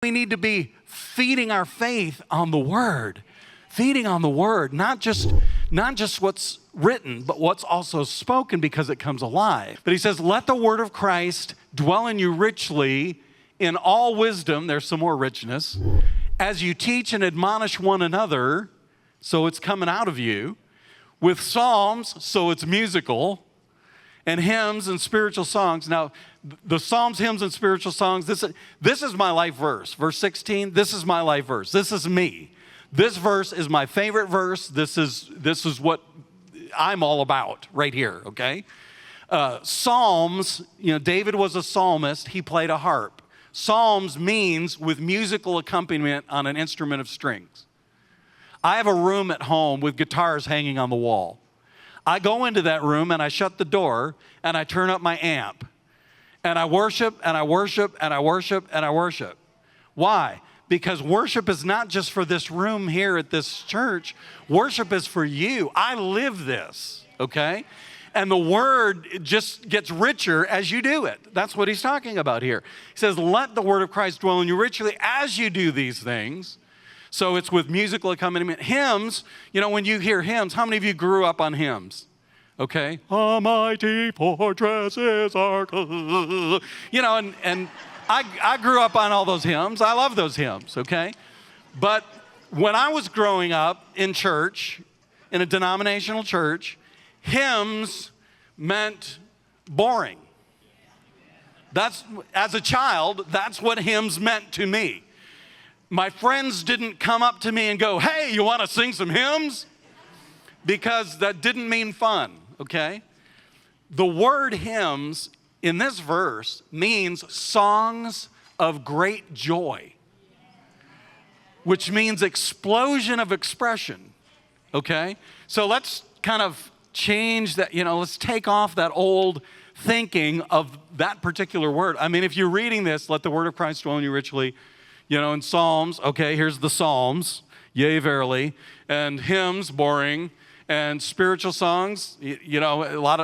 We need to be feeding our faith on the Word. Feeding on the Word, not just what's written, but what's also spoken, because it comes alive. But he says, let the Word of Christ dwell in you richly in all wisdom, there's some more richness, as you teach and admonish one another, so it's coming out of you, with psalms, so it's musical, and hymns and spiritual songs. Now, the psalms, hymns, and spiritual songs, this is my life verse. Verse 16, this is my life verse. This is me. This verse is my favorite verse. This is what I'm all about right here, okay? Psalms, David was a psalmist. He played a harp. Psalms means with musical accompaniment on an instrument of strings. I have a room at home with guitars hanging on the wall. I go into that room and I shut the door and I turn up my amp. And I worship and I worship and I worship and I worship. Why? Because worship is not just for this room here at this church. Worship is for you. I live this, okay? And the Word just gets richer as you do it. That's what he's talking about here. He says, let the Word of Christ dwell in you richly as you do these things. So it's with musical accompaniment. Hymns, when you hear hymns, how many of you grew up on hymns? Okay? A mighty fortress is our God. And I grew up on all those hymns. I love those hymns, okay? But when I was growing up in church, in a denominational church, hymns meant boring. As a child, that's what hymns meant to me. My friends didn't come up to me and go, hey, you want to sing some hymns? Because that didn't mean fun, okay? The word hymns in this verse means songs of great joy, which means explosion of expression, okay? So let's kind of change that, let's take off that old thinking of that particular word. I mean, if you're reading this, let the word of Christ dwell in you richly, in Psalms, okay, here's the Psalms, yea, verily, and hymns, boring, and spiritual songs,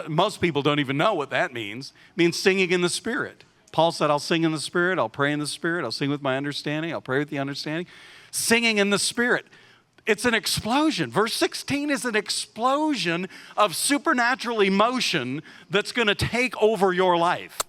most people don't even know what that means. It means singing in the Spirit. Paul said, I'll sing in the Spirit, I'll pray in the Spirit, I'll sing with my understanding, I'll pray with the understanding. Singing in the Spirit. It's an explosion. Verse 16 is an explosion of supernatural emotion that's going to take over your life.